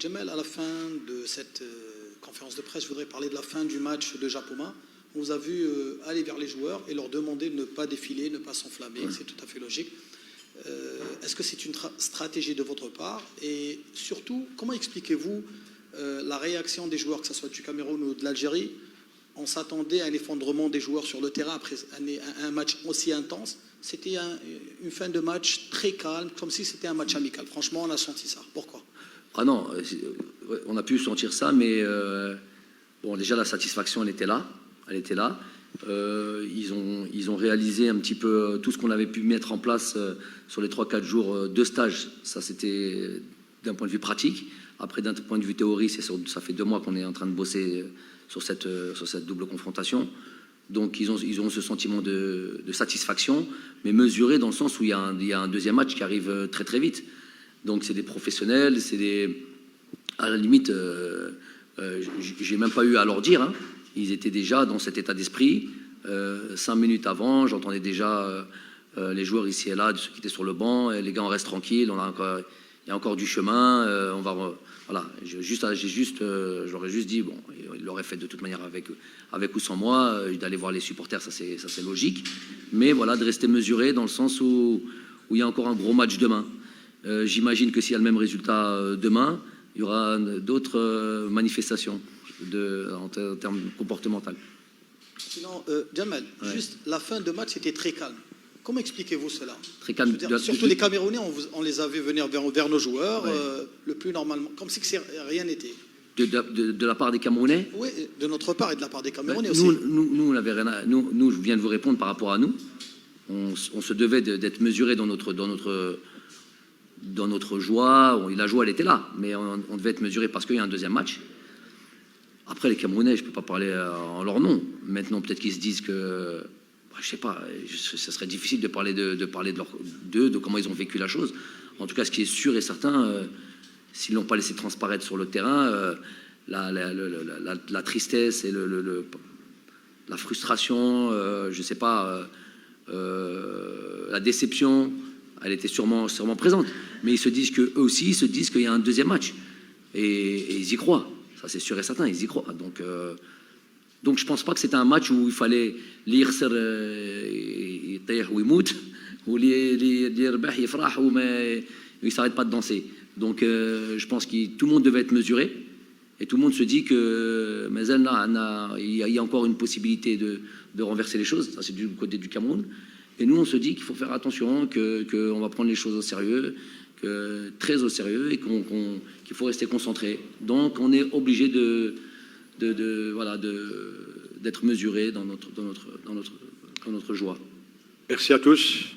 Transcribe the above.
Jamel, à la fin de cette conférence de presse, je voudrais parler de la fin du match de Japoma. On vous a vu aller vers les joueurs et leur demander de ne pas défiler, ne pas s'enflammer. C'est tout à fait logique. Est-ce que c'est une stratégie de votre part? Et surtout, comment expliquez-vous la réaction des joueurs, que ce soit du Cameroun ou de l'Algérie? On s'attendait à un effondrement des joueurs sur le terrain après un match aussi intense. C'était une fin de match très calme, comme si c'était un match amical. Franchement, on a senti ça. Pourquoi? Ah non, on a pu sentir ça, mais bon, déjà la satisfaction, elle était là. Elle était là. Ils ont réalisé un petit peu tout ce qu'on avait pu mettre en place sur les 3-4 jours de stage. Ça, c'était d'un point de vue pratique. Après, d'un point de vue théorie, ça fait 2 mois qu'on est en train de bosser sur cette double confrontation. Donc, ils ont ce sentiment de satisfaction, mais mesuré dans le sens où il y a un deuxième match qui arrive très très vite. Donc, c'est des professionnels, à la limite, j'ai même pas eu à leur dire, hein. Ils étaient déjà dans cet état d'esprit. 5 minutes avant, j'entendais déjà les joueurs ici et là, ceux qui étaient sur le banc, et les gars, on reste tranquille, il y a encore du chemin, voilà. J'aurais juste dit, bon, ils l'auraient fait de toute manière avec ou sans moi, d'aller voir les supporters, ça c'est logique. Mais voilà, de rester mesuré dans le sens où il y a encore un gros match demain. J'imagine que s'il y a le même résultat demain, il y aura d'autres manifestations en termes comportementaux. Sinon, Jamel, juste la fin de match était très calme. Comment expliquez-vous cela? Très calme. Surtout les Camerounais, on les a vus venir vers nos joueurs, le plus normalement, comme si rien n'était. De la part des Camerounais? Oui, de notre part et de la part des Camerounais aussi. Nous, je viens de vous répondre par rapport à nous. On se devait d'être mesuré dans notre joie. La joie, elle était là, mais on devait être mesuré parce qu'il y a un deuxième match. Après, les Camerounais, je ne peux pas parler en leur nom. Maintenant, peut-être qu'ils se disent que... je ne sais pas, ce serait difficile de parler d'eux, de comment ils ont vécu la chose. En tout cas, ce qui est sûr et certain, s'ils ne l'ont pas laissé transparaître sur le terrain, la tristesse et la frustration, je ne sais pas, la déception, elle était sûrement présente. Mais ils se disent qu'eux aussi, ils se disent qu'il y a un deuxième match. Et ils y croient. Ça, c'est sûr et certain, ils y croient. Donc je ne pense pas que c'était un match où il fallait lire ou il ne s'arrête pas de danser. Donc je pense que tout le monde devait être mesuré et tout le monde se dit que il y a encore une possibilité de renverser les choses. Ça, c'est du côté du Cameroun. Et nous, on se dit qu'il faut faire attention, qu'on va prendre les choses au sérieux, très au sérieux, et qu'il faut rester concentré. Donc on est obligé d'être mesuré dans notre joie. Merci à tous.